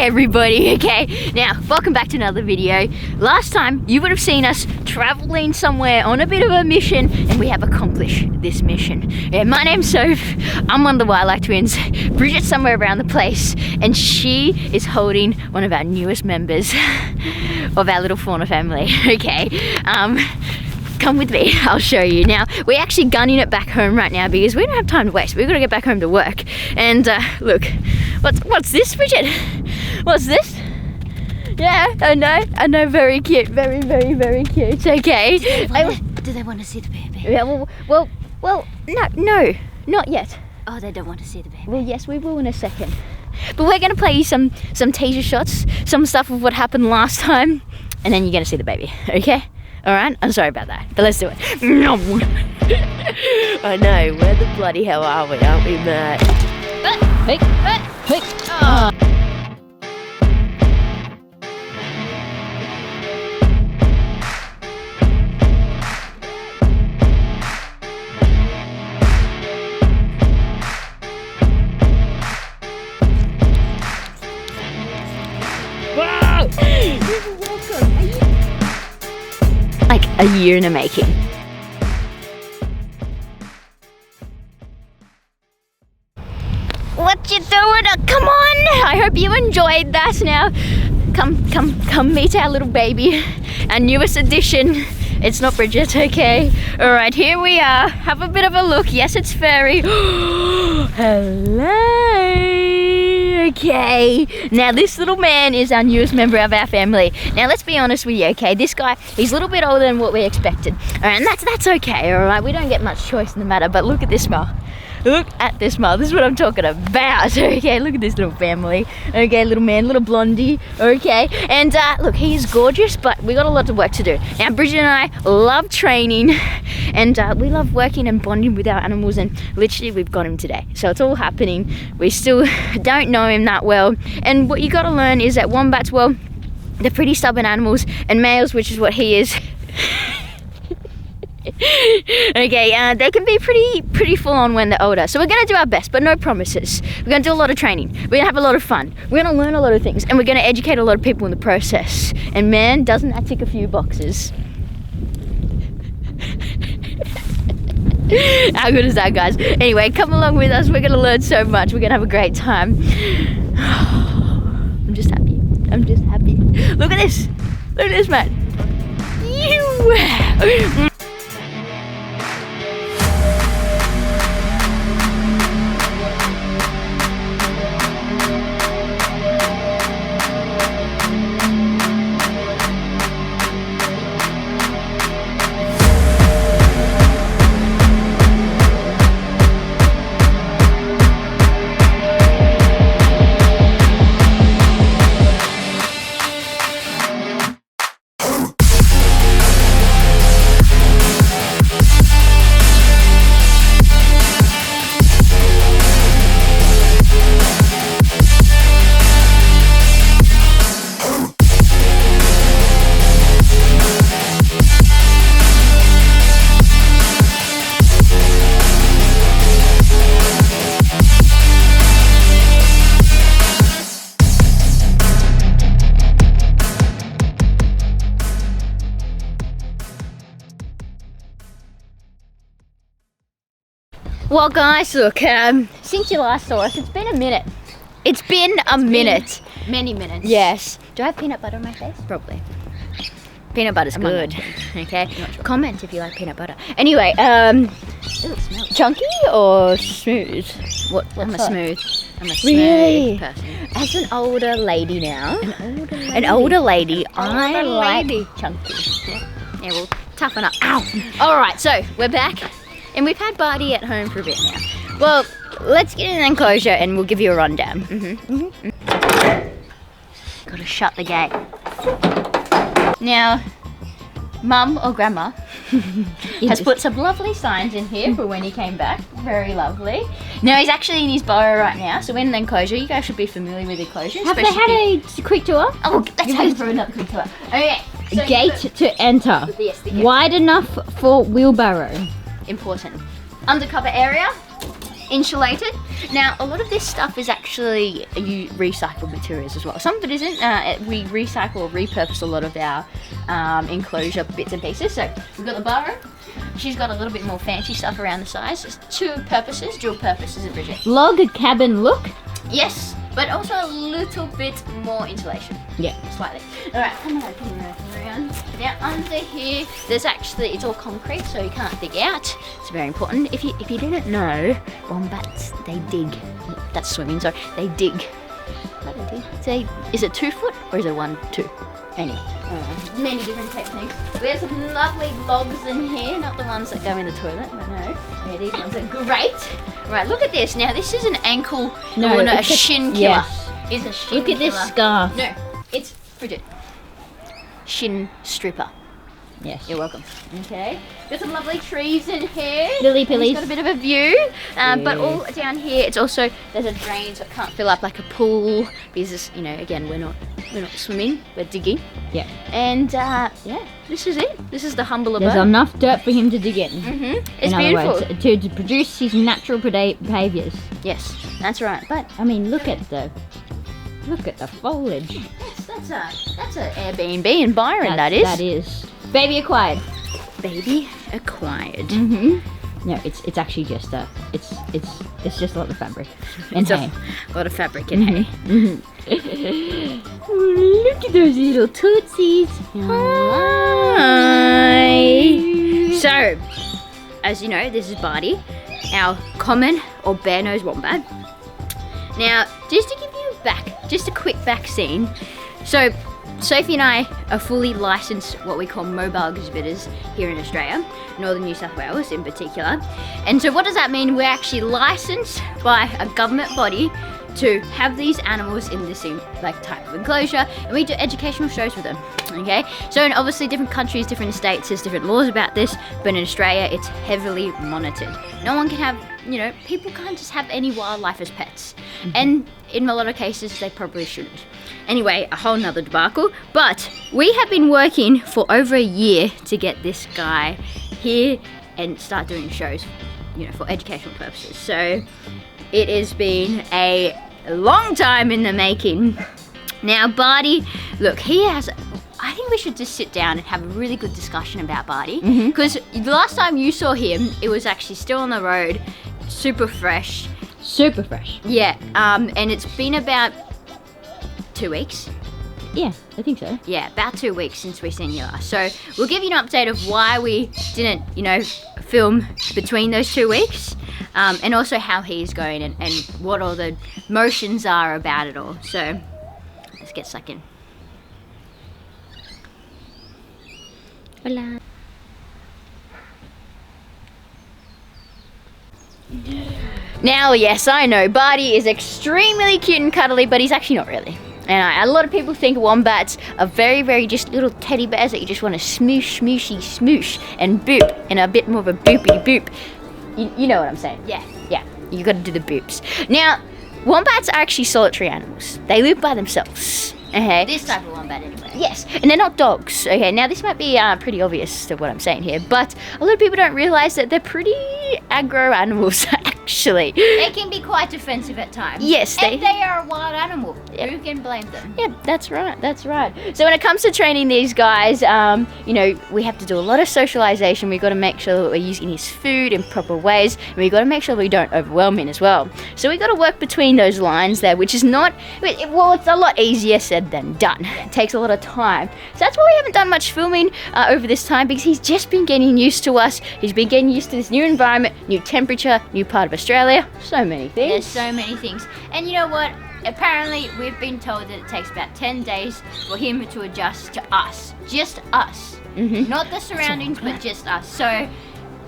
everybody, okay? Now, welcome back to another video. Last time, you would have seen us traveling somewhere on a bit of a mission, and we have accomplished this mission. Yeah, my name's Soph. I'm one of the Wildlife twins. Bridget's somewhere around the place, and she is holding one of our newest members of our little fauna family, okay? Come with me, I'll show you. Now, we're actually gunning it back home right now because we don't have time to waste. We've got to get back home to work. And look, what's this, Bridget? What's this? Yeah, I know, very cute, very cute, okay. Do they want to see the baby? Yeah, well, no, not yet. Oh, they don't want to see the baby. Well, yes, we will in a second. But we're going to play you some teaser shots, some stuff of what happened last time, and then you're going to see the baby, okay? Alright, I'm sorry about that, but let's do it. I know, where the bloody hell are we, aren't we, Matt? Hey. Oh. Like a year in the making. What you doing? Oh, come on! I hope you enjoyed that. Now, come meet our little baby, our newest addition. It's not Bridget, okay? All right, here we are. Have a bit of a look. Yes, it's furry. Hello. Okay, now this little man is our newest member of our family. Now let's be honest with you, okay? This guy, he's a little bit older than what we expected. All right, and that's okay, all right? We don't get much choice in the matter, but look at this smile. Look at this smile. This is what I'm talking about. Okay, look at this little family. Okay, little man, little blondie. Okay, and look, he is gorgeous, but we got a lot of work to do. Now, Bridget and I love training, and we love working and bonding with our animals, and literally we've got him today. So it's all happening. We still don't know him that well, and what you got to learn is that wombats, well, they're pretty stubborn animals, and males, which is what he is, okay, they can be pretty full on when they're older. So we're going to do our best, but no promises. We're going to do a lot of training. We're going to have a lot of fun. We're going to learn a lot of things, and we're going to educate a lot of people in the process. And man, doesn't that tick a few boxes? How good is that, guys? Anyway, come along with us. We're going to learn so much. We're going to have a great time. I'm just happy. Look at this. Look at this, man. Well, guys, look, since you last saw us, it's been a minute. It's been a minute. Many minutes. Yes. Do I have peanut butter on my face? Probably. Peanut butter's good. Okay. Sure. Comment if you like peanut butter. Anyway, chunky or smooth? I'm a smooth really? Person. As an older lady now, an older lady, I like chunky. Yeah, well, toughen up. Ow! All right, so we're back. And we've had Barty at home for a bit now. Well, let's get in an enclosure and we'll give you a rundown. Gotta shut the gate. Now, Mum or Grandma has put some lovely signs in here for when he came back. Very lovely. Now he's actually in his burrow right now, so we're in the enclosure. You guys should be familiar with the enclosure. Have they had a quick tour? Oh, let's go for another quick tour. Okay. So gate to enter. Yes, the gate. Wide enough for wheelbarrow. Important. Undercover area. insulated. Now, a lot of this stuff is actually recycled materials as well. Some of it isn't. We recycle or repurpose a lot of our enclosure bits and pieces. So we've got the bar room. She's got a little bit more fancy stuff around the sides. It's dual purposes, isn't Bridget? Log cabin look. Yes, but also a little bit more insulation. Yeah. Slightly. Alright, come around. Now under here, there's actually, it's all concrete, so you can't dig out. It's very important. If you didn't know, wombats, they dig. That's swimming, sorry. They dig. Say, is it 2 foot or is it 1, 2? Many different techniques. We have some lovely logs in here, not the ones that go in the toilet, but no. Yeah, these ones are great. Right, look at this. Now this is an ankle, a shin killer. Yes. It's a shin Look at this killer. scarf. No, it's Bridget. Shin stripper. Yes. You're welcome. Okay. Got some lovely trees in here. Lily It's pillies. got a bit of a view. But Yeah. all down here, it's also, there's a drain so it can't fill up like a pool. Because, this, again, we're not swimming, we're digging. Yeah. And yeah, this is it. This is the humble There's abode. enough dirt for him to dig in. It's in other beautiful. words, to produce his natural behaviours. Yes, that's right. But I mean, look at the foliage. that's a Airbnb in Byron. That is. Baby acquired. Baby acquired. No, it's actually just it's just a lot of fabric and It's hay. a lot of fabric and hay. Look at those little tootsies. Hi. So, as you know, this is Barty, our common or bare-nosed wombat. Now, just to give you a quick vaccine. So, Sophie and I are fully licensed what we call mobile exhibitors here in Australia, Northern New South Wales in particular. And so what does that mean? We're actually licensed by a government body to have these animals in this type of enclosure, and we do educational shows with them. Okay, so in obviously different countries, different states, there's different laws about this, but in Australia it's heavily monitored. No one can have, people can't just have any wildlife as pets, and in a lot of cases they probably shouldn't. Anyway, a whole nother debacle, but we have been working for over a year to get this guy here and start doing shows, for educational purposes. So it has been a long time in the making. Now Barty, look, I think we should just sit down and have a really good discussion about Barty, because the last time you saw him, it was actually still on the road, super fresh. Super fresh. Yeah, and it's been about 2 weeks. Yeah, I think so. Yeah, about 2 weeks since we seen you last. So we'll give you an update of why we didn't, film between those 2 weeks, and also how he's going and what all the motions are about it all. So let's get stuck in. Hola. Now, yes, I know, Barty is extremely cute and cuddly, but he's actually not really. And a lot of people think wombats are very, very just little teddy bears that you just want to smoosh, smooshy, smoosh, and boop, and a bit more of a boopy boop. You know what I'm saying? Yeah, you got to do the boops. Now, wombats are actually solitary animals. They live by themselves. Okay. This type of wombat, anyway. Yes, and they're not dogs. Okay, now this might be pretty obvious to what I'm saying here, but a lot of people don't realize that they're pretty aggro animals, actually. They can be quite defensive at times. Yes, and they are a wild animal. Yep. Who can blame them? Yeah, that's right. So when it comes to training these guys, we have to do a lot of socialization. We've got to make sure that we're using his food in proper ways, and we've got to make sure we don't overwhelm him as well. So we've got to work between those lines there, which is not, well, it's a lot easier said than done. It takes a lot of time. So that's why we haven't done much filming over this time, because he's just been getting used to us. He's been getting used to this new environment, new temperature, new part of Australia. So many things. There's so many things. And you know what? Apparently, we've been told that it takes about 10 days for him to adjust to us. Just us. Not the surroundings, but just us. So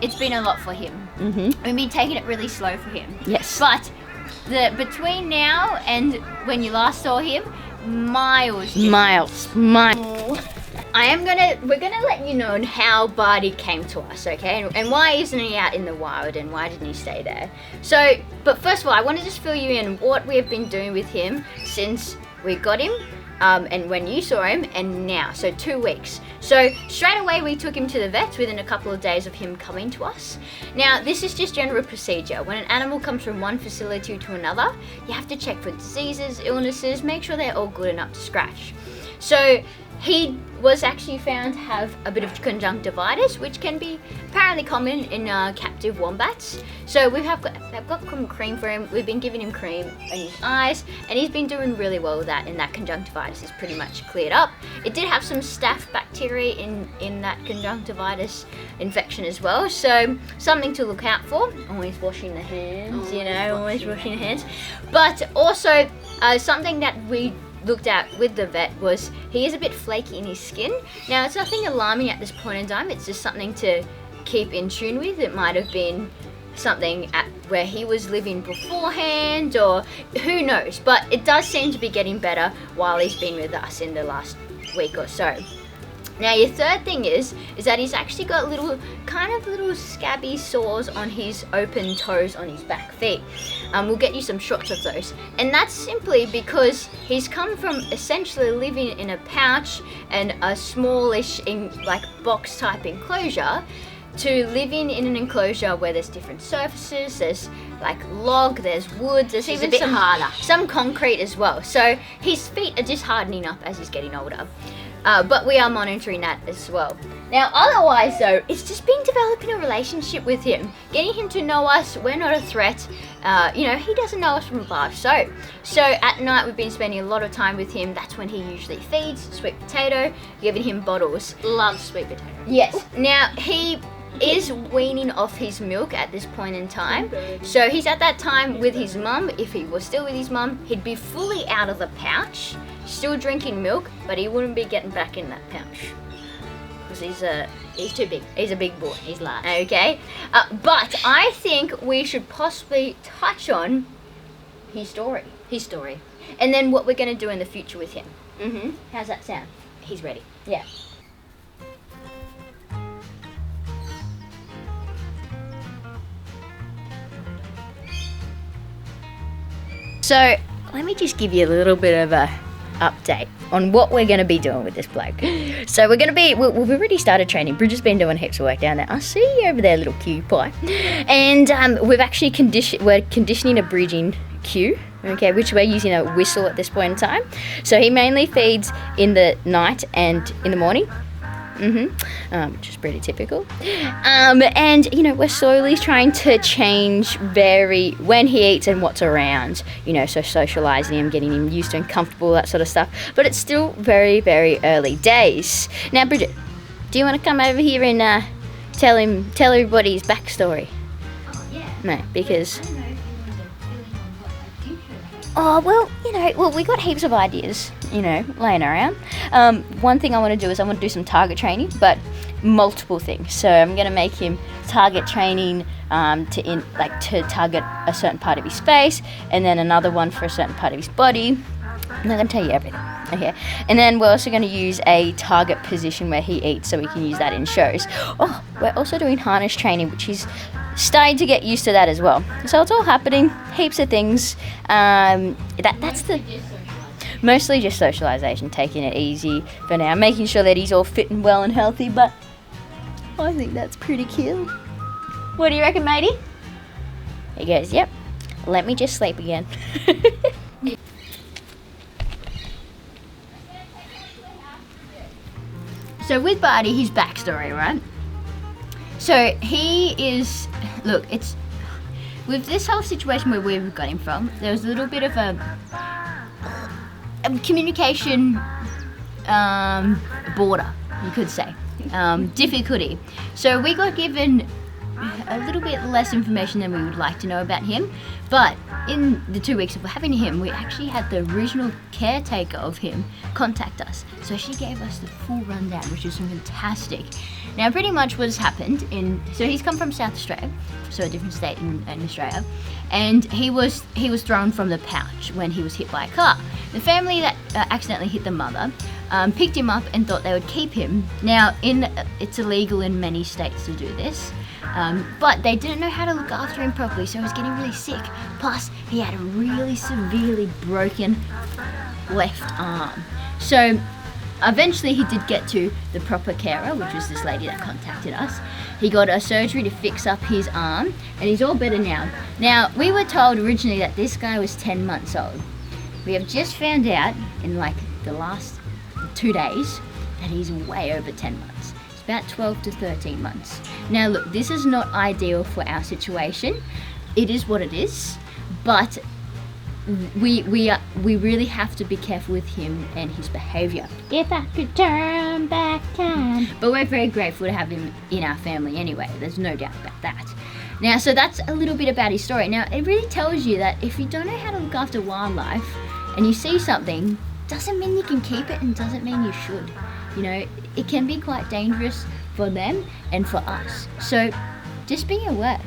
it's been a lot for him. We've been taking it really slow for him. Yes. But between now and when you last saw him, miles. We're gonna let you know how Barty came to us, okay? And why isn't he out in the wild, and why didn't he stay there? So, but first of all, I want to just fill you in what we have been doing with him since we got him. and when you saw him, and now, so 2 weeks. So straight away we took him to the vets within a couple of days of him coming to us. Now this is just general procedure. When an animal comes from one facility to another, you have to check for diseases, illnesses, make sure they're all good and up to scratch. So he was actually found to have a bit of conjunctivitis, which can be apparently common in captive wombats. So I've got some cream for him. We've been giving him cream in his eyes, and he's been doing really well with that, and that conjunctivitis is pretty much cleared up. It did have some staph bacteria in that conjunctivitis infection as well, so something to look out for. Always washing the hands, always washing the hands. But also something that we looked at with the vet was he is a bit flaky in his skin. Now it's nothing alarming at this point in time, it's just something to keep in tune with. It might have been something at where he was living beforehand, or who knows, but it does seem to be getting better while he's been with us in the last week or so. Now your third thing is that he's actually got little scabby sores on his open toes on his back feet. We'll get you some shots of those. And that's simply because he's come from essentially living in a pouch and a smallish box type enclosure to living in an enclosure where there's different surfaces, there's log, there's wood, there's even some concrete as well. So his feet are just hardening up as he's getting older. But we are monitoring that as well. Now otherwise though, it's just been developing a relationship with him, getting him to know us. We're not a threat. He doesn't know us from above. So at night we've been spending a lot of time with him. That's when he usually feeds sweet potato, giving him bottles. Loves sweet potato. Yes. Now he is weaning off his milk at this point in time. So he's at that time with his mum. If he was still with his mum, he'd be fully out of the pouch, still drinking milk, but he wouldn't be getting back in that pouch because he's too big. He's a big boy. He's large. Okay, but I think we should possibly touch on his story, and then what we're going to do in the future with him. How's that sound? He's ready. Yeah. So let me just give you a little bit of a update on what we're going to be doing with this bloke. So we've already started training. Bridget's been doing heaps of work down there. I see you over there, little cutie pie. And we've actually we're conditioning a breeding cue, okay, which we're using a whistle at this point in time. So he mainly feeds in the night and in the morning. Which is pretty typical. And we're slowly trying to change when he eats and what's around, so socializing him, getting him used to and comfortable, that sort of stuff. But it's still very, very early days. Now, Bridget, do you want to come over here and tell everybody his backstory? Oh, yeah. No, because I don't know if you want to fill in on what the future. well, we got heaps of ideas, laying around. One thing I want to do is I want to do some target training, but multiple things. So I'm going to make him target training to target a certain part of his face, and then another one for a certain part of his body. I'm not going to tell you everything. Okay, and then we're also going to use a target position where he eats, so we can use that in shows. Oh, we're also doing harness training, which is starting to get used to that as well. So it's all happening, heaps of things. That's mostly just socialization, taking it easy for now, making sure that he's all fit and well and healthy. But I think that's pretty cool. What do you reckon, matey? He goes, "Yep. Let me just sleep again." So with Barty, his backstory, right? So he is, it's with this whole situation where we've got him from, there was a little bit of a communication border, you could say, difficulty. So we got given a little bit less information than we would like to know about him, but in the 2 weeks of having him, we actually had the original caretaker of him contact us. So she gave us the full rundown, which is fantastic. Now, pretty much what has happened so he's come from South Australia, so a different state in Australia, and he was thrown from the pouch when he was hit by a car. The family that accidentally hit the mother picked him up and thought they would keep him. Now, it's illegal in many states to do this. But they didn't know how to look after him properly, so he was getting really sick. Plus, he had a really severely broken left arm. So eventually he did get to the proper carer, which was this lady that contacted us. He got a surgery to fix up his arm, and he's all better now. Now, we were told originally that this guy was 10 months old. We have just found out in like the last 2 days that he's way over 10 months. It's about 12 to 13 months. Now look, this is not ideal for our situation. It is what it is, but we really have to be careful with him and his behaviour. If I could turn back time. But we're very grateful to have him in our family anyway. There's no doubt about that. Now, so that's a little bit about his story. Now, it really tells you that if you don't know how to look after wildlife and you see something, doesn't mean you can keep it and doesn't mean you should. You know, it can be quite dangerous for them and for us. So just be aware.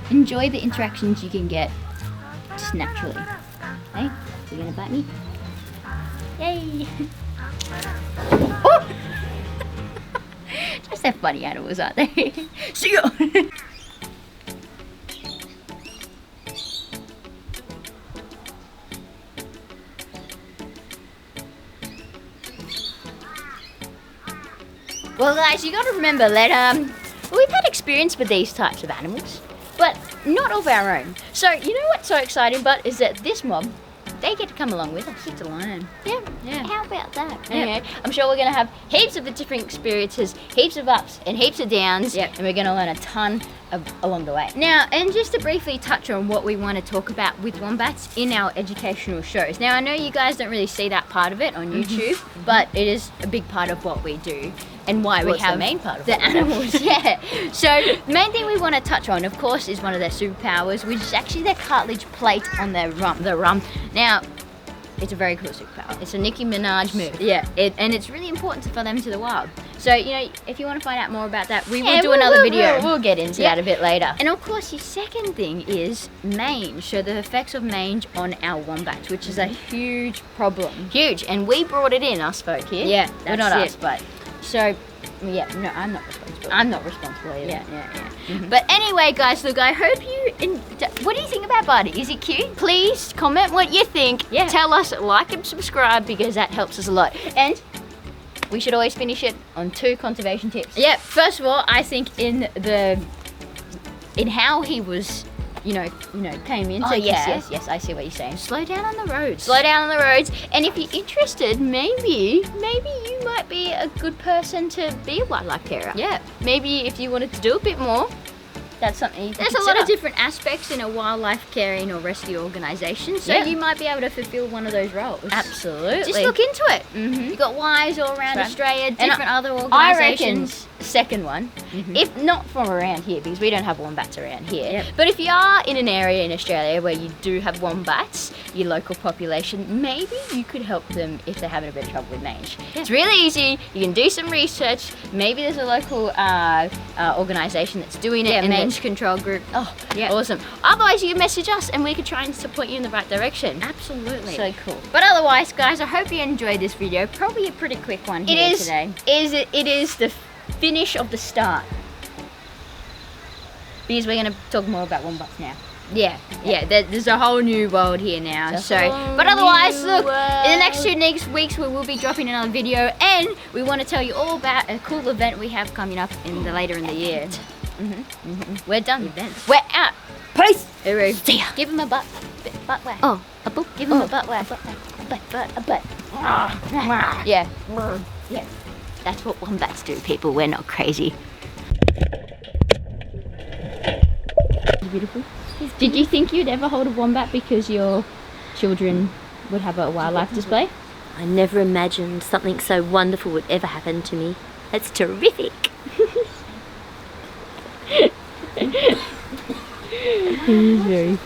Enjoy the interactions you can get just naturally. Hey, you gonna bite me? Yay! Oh! Just that funny animals, aren't they? See ya! Well guys, you gotta remember that we've had experience with these types of animals, but not of our own. So you know what's so exciting, but is that this mob, they get to come along with us. Get to learn. Yeah. Yeah. How about that? Yeah. Okay. I'm sure we're gonna have heaps of the different experiences, heaps of ups and heaps of downs, Yep. and we're gonna learn a ton along the way. Now, and just to briefly touch on what we want to talk about with wombats in our educational shows. Now, I know you guys don't really see that part of it on YouTube, but it is a big part of what we do and why we it's have the main part of the what we do. animals. Yeah. So, the main thing we want to touch on, of course, is one of their superpowers, which is actually their cartilage plate on their rump. Now, it's a very cool superpower. It's a Nicki Minaj move. Yeah. And it's really important for them to the wild. So, you know, if you want to find out more about that, we will do another video. We'll get into that a bit later. And of course, your second thing is mange. So the effects of mange on our wombats, which is a huge problem. Huge. And we brought it in, us folk here. Yeah, Well, that's not it. us, but... So, yeah, no, I'm not responsible. I'm not responsible either. Yeah. But anyway, guys, look, I hope you... What do you think about Barty? Is it cute? Please comment what you think. Yeah. Tell us, like and subscribe, because that helps us a lot. And we should always finish it on 2 conservation tips. Yeah, first of all, I think in how he was... You know, came in. Oh, So yeah. yes, I see what you're saying. Slow down on the roads. Slow down on the roads. And if you're interested, maybe you might be a good person to be a wildlife carer. Yeah. Maybe if you wanted to do a bit more, that's something you can There's a lot of different aspects in a wildlife caring or rescue organisation, so Yeah. you might be able to fulfil one of those roles. Absolutely. Just look into it. Mhm. You've got Wise all around Right. Australia, different other I organisations. Second one, if not from around here, because we don't have wombats around here. Yep. But if you are in an area in Australia where you do have wombats, your local population, maybe you could help them if they're having a bit of trouble with mange. Yeah. It's really easy. You can do some research. Maybe there's a local organisation that's doing it, Yeah, a maybe. mange control group. Oh, Yeah. awesome. Otherwise, you can message us and we could try and support you in the right direction. Absolutely. So cool. But otherwise, guys, I hope you enjoyed this video. Probably a pretty quick one here today. It is the finish of the start. Because we're going to talk more about wombats now. Yeah. There's a whole new world here now. It's a whole But otherwise, new look, in the next world. 2 next weeks we will be dropping another video, and we want to tell you all about a cool event we have coming up later in the year. We're done. Events. We're out. Peace. Hooroo. See ya. Give him a butt whack. Oh, a book. Give him a butt whack. A butt. Yeah. Yeah. That's what wombats do, people. We're not crazy. Beautiful. Did you think you'd ever hold a wombat because your children would have a wildlife display? I never imagined something so wonderful would ever happen to me. That's terrific. He's very